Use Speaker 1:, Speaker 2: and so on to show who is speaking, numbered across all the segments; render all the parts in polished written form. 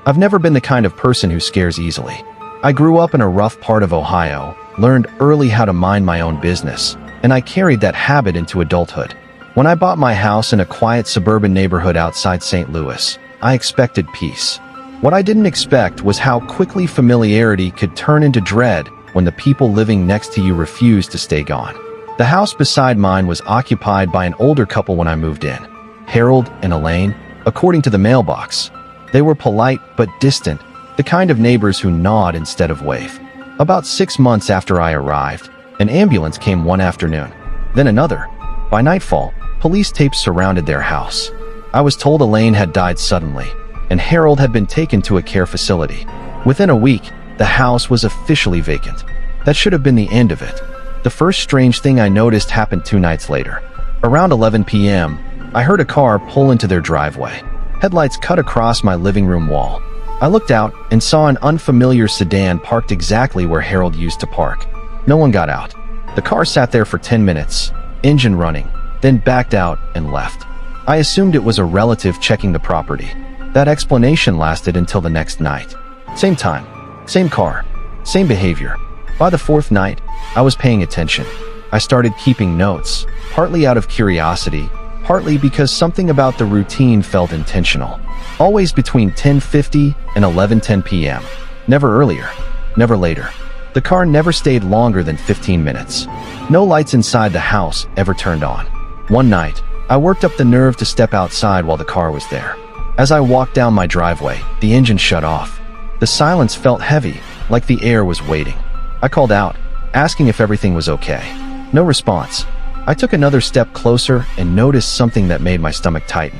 Speaker 1: I've never been the kind of person who scares easily. I grew up in a rough part of Ohio, learned early how to mind my own business, and I carried that habit into adulthood. When I bought my house in a quiet suburban neighborhood outside St. Louis, I expected peace. What I didn't expect was how quickly familiarity could turn into dread when the people living next to you refused to stay gone. The house beside mine was occupied by an older couple when I moved in, Harold and Elaine, according to the mailbox. They were polite but distant, the kind of neighbors who nod instead of wave. About 6 months after I arrived, an ambulance came one afternoon, then another. By nightfall, police tapes surrounded their house. I was told Elaine had died suddenly, and Harold had been taken to a care facility. Within a week, the house was officially vacant. That should have been the end of it. The first strange thing I noticed happened 2 nights later. Around 11 p.m., I heard a car pull into their driveway. Headlights cut across my living room wall. I looked out and saw an unfamiliar sedan parked exactly where Harold used to park. No one got out. The car sat there for 10 minutes, engine running, then backed out and left. I assumed it was a relative checking the property. That explanation lasted until the next night. Same time, same car, same behavior. By the 4th night, I was paying attention. I started keeping notes, partly out of curiosity, partly because something about the routine felt intentional. Always between 10:50 and 11:10 p.m. Never earlier, never later. The car never stayed longer than 15 minutes. No lights inside the house ever turned on. One night, I worked up the nerve to step outside while the car was there. As I walked down my driveway, the engine shut off. The silence felt heavy, like the air was waiting. I called out, asking if everything was okay. No response. I took another step closer and noticed something that made my stomach tighten.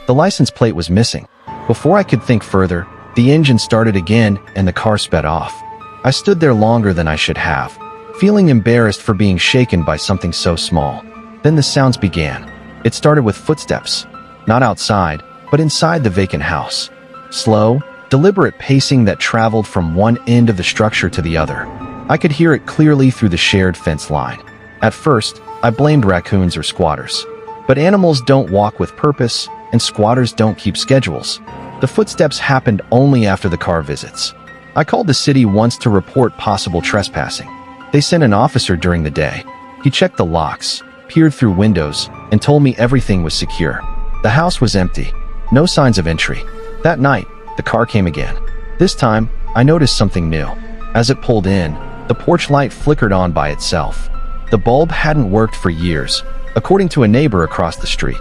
Speaker 1: The license plate was missing. Before I could think further, the engine started again and the car sped off. I stood there longer than I should have, feeling embarrassed for being shaken by something so small. Then the sounds began. It started with footsteps, not outside, but inside the vacant house. Slow, deliberate pacing that traveled from one end of the structure to the other. I could hear it clearly through the shared fence line. At first, I blamed raccoons or squatters. But animals don't walk with purpose, and squatters don't keep schedules. The footsteps happened only after the car visits. I called the city once to report possible trespassing. They sent an officer during the day. He checked the locks, peered through windows, and told me everything was secure. The house was empty. No signs of entry. That night, the car came again. This time, I noticed something new. As it pulled in, the porch light flickered on by itself. The bulb hadn't worked for years, according to a neighbor across the street.